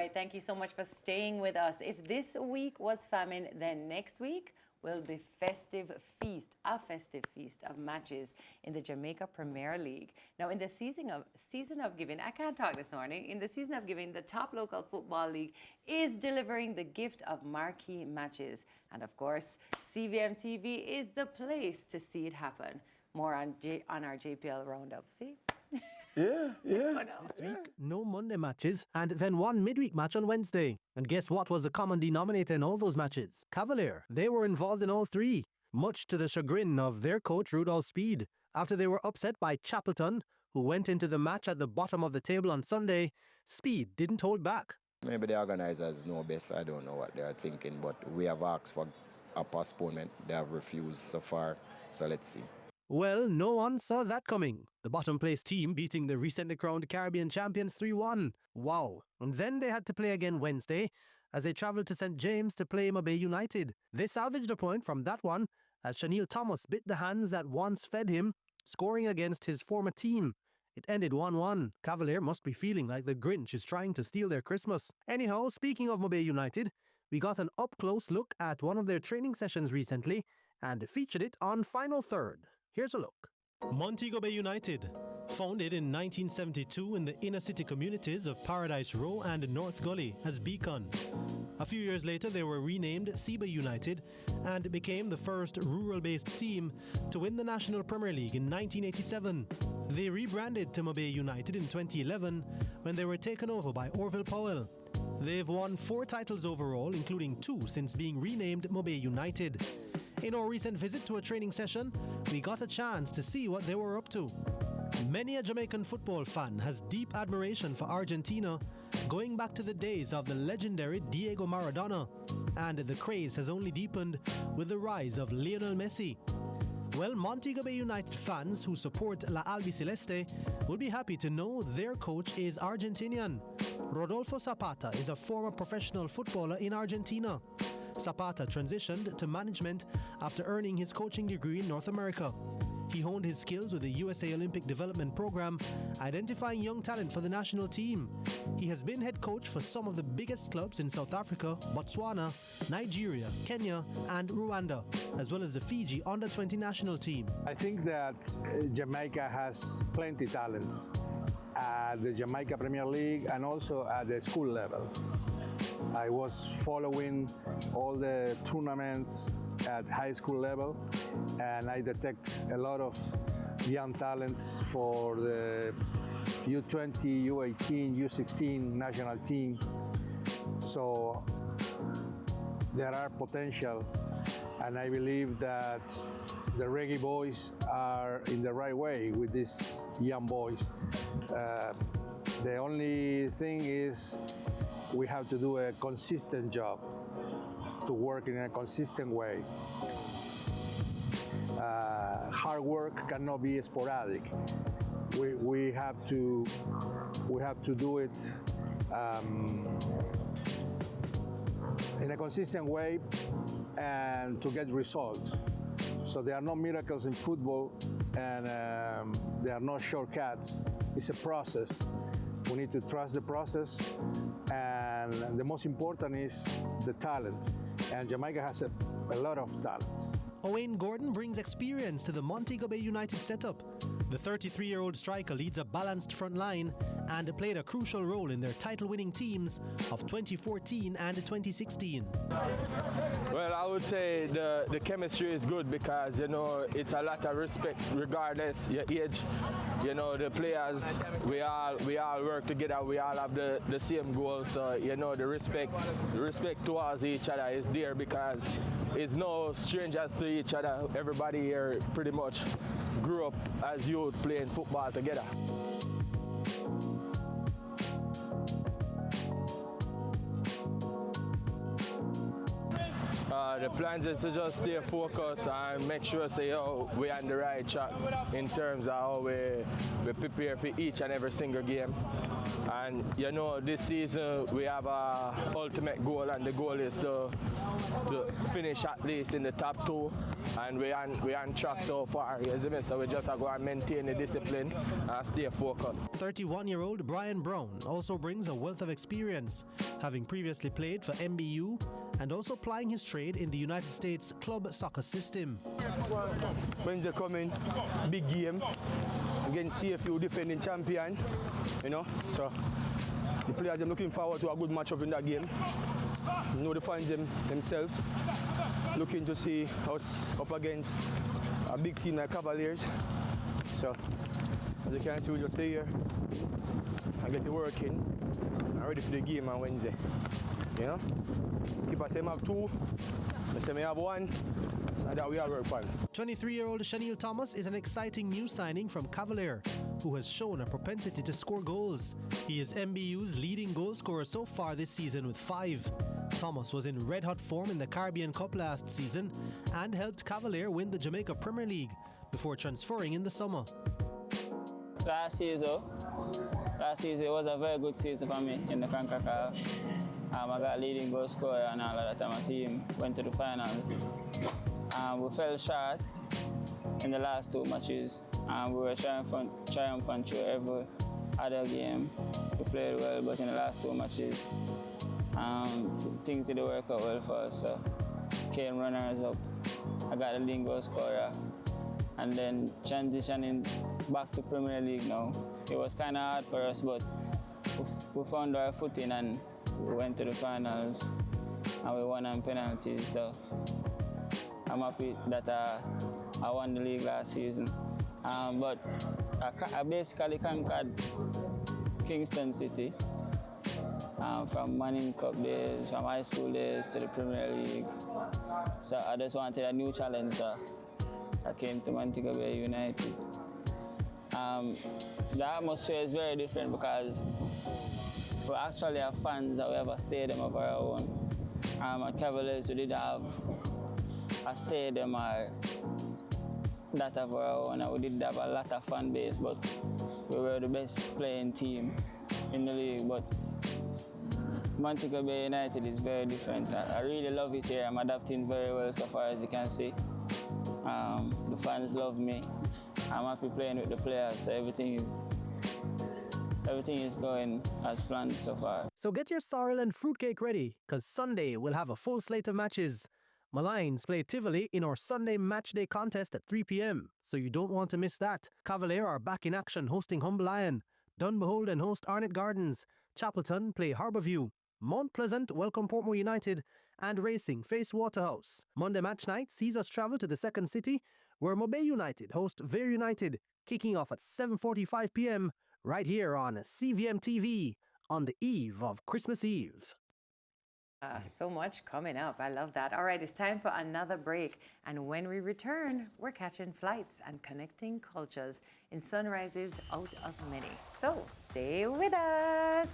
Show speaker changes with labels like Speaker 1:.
Speaker 1: right, thank you so much for staying with us. If this week was famine, then next week will be a festive feast of matches in the Jamaica Premier League. Now, in the season of giving, I can't talk this morning. In the season of giving, the top local football league is delivering the gift of marquee matches, and of course, CVMTV is the place to see it happen. More on our JPL roundup. See.
Speaker 2: Yeah.
Speaker 3: This week, no Monday matches, and then one midweek match on Wednesday. And guess what was the common denominator in all those matches? Cavalier. They were involved in all three, much to the chagrin of their coach Rudolph Speed. After they were upset by Chapelton, who went into the match at the bottom of the table on Sunday, Speed didn't hold back.
Speaker 2: Maybe the organizers know best. I don't know what they are thinking, but we have asked for a postponement. They have refused so far, so let's see.
Speaker 3: Well, no one saw that coming. The bottom place team beating the recently crowned Caribbean champions 3-1. Wow. And then they had to play again Wednesday as they travelled to St. James to play Mobay United. They salvaged a point from that one as Shanil Thomas bit the hands that once fed him, scoring against his former team. It ended 1-1. Cavalier must be feeling like the Grinch is trying to steal their Christmas. Anyhow, speaking of Mobay United, we got an up-close look at one of their training sessions recently and featured it on Final Third. Here's a look. Montego Bay United, founded in 1972 in the inner city communities of Paradise Row and North Gully as Beacon. A few years later, they were renamed Seba United and became the first rural-based team to win the National Premier League in 1987. They rebranded to Mobay United in 2011 when they were taken over by Orville Powell. They've won 4 titles overall, including 2 since being renamed Mobay United. In our recent visit to a training session, we got a chance to see what they were up to. Many a Jamaican football fan has deep admiration for Argentina, going back to the days of the legendary Diego Maradona, and the craze has only deepened with the rise of Lionel Messi. Well, Montego Bay United fans who support La Albiceleste will be happy to know their coach is Argentinian. Rodolfo Zapata is a former professional footballer in Argentina. Zapata transitioned to management after earning his coaching degree in North America. He honed his skills with the USA Olympic Development Program, identifying young talent for the national team. He has been head coach for some of the biggest clubs in South Africa, Botswana, Nigeria, Kenya, and Rwanda, as well as the Fiji under-20 national team.
Speaker 4: I think that Jamaica has plenty talents at the Jamaica Premier League and also at the school level. I was following all the tournaments at high school level, and I detect a lot of young talents for the U20, U18, U16 national team. So there are potential, and I believe that the Reggae boys are in the right way with these young boys. The only thing is we have to do a consistent job, to work in a consistent way. Hard work cannot be sporadic. We have to do it in a consistent way and to get results. So there are no miracles in football, and there are no shortcuts. It's a process. We need to trust the process, and the most important is the talent. And Jamaica has a lot of talents.
Speaker 3: Owain Gordon brings experience to the Montego Bay United setup. The 33-year-old striker leads a balanced front line and played a crucial role in their title-winning teams of 2014 and 2016.
Speaker 5: Well, I would say the chemistry is good because, you know, it's a lot of respect regardless your age. You know, the players, we all work together, we all have the same goal, so, you know, the respect towards each other is there because it's no strangers to each other. Everybody here pretty much grew up as youth playing football together. the plans is to just stay focused and make sure say, oh, we're on the right track in terms of how we prepare for each and every single game. And you know, this season we have a ultimate goal, and the goal is to finish at least in the top 2, and we're on track so far. You see me? So we just have to go and maintain the discipline and stay focused.
Speaker 3: 31-year-old Brian Brown also brings a wealth of experience, having previously played for MBU and also plying his trade in the United States club soccer system.
Speaker 6: Wednesday coming, big game against CFU defending champion, you know, so the players are looking forward to a good matchup in that game. You know, the fans themselves looking to see us up against a big team like Cavaliers. So as you can see, we just stay here and get the work in and ready for the game on Wednesday. You know, skipper say I have 2, I say I have 1, so that we are work on.
Speaker 3: 23-year-old Shaniel Thomas is an exciting new signing from Cavalier, who has shown a propensity to score goals. He is MBU's leading goal scorer so far this season with 5. Thomas was in red-hot form in the Caribbean Cup last season and helped Cavalier win the Jamaica Premier League before transferring in the summer.
Speaker 7: Last season was a very good season for me in the CONCACAF. I got leading goal scorer and all of that time. My team went to the finals. We fell short in the last 2 matches. We were triumphant through every other game. We played well, but in the last 2 matches, things didn't work out well for us. So came runners up. I got the leading goal scorer. And then transitioning back to Premier League now. It was kind of hard for us, but we found our footing and we went to the finals and we won on penalties. So I'm happy that I won the league last season. But I basically conquered Kingston City from Manning Cup days, from high school days to the Premier League. So I just wanted a new challenge. I came to Montego Bay United. The atmosphere is very different because we actually have fans that we have a stadium of our own. At Cavaliers, we did have a stadium or that of our own, and we did have a lot of fan base, but we were the best playing team in the league. But Montego Bay United is very different. I really love it here. I'm adapting very well so far, as you can see. The fans love me. I'm happy playing with the players, so everything is going as planned so far.
Speaker 3: So get your sorrel and fruitcake ready, because Sunday we'll have a full slate of matches. Malines play Tivoli in our Sunday matchday contest at 3 p.m, so you don't want to miss that. Cavalier are back in action hosting Humble Iron. Dunbeholden host Arnett Gardens. Chapelton play Harbourview. Mount Pleasant welcome Portmore United, and Racing face Waterhouse. Monday match night sees us travel to the second city, where Mobay United host Vere United, kicking off at 7:45 p.m. right here on CVMTV on the eve of Christmas Eve.
Speaker 1: So much coming up. I love that. All right, it's time for another break. And when we return, we're catching flights and connecting cultures in Sunrises out of many. So stay with us.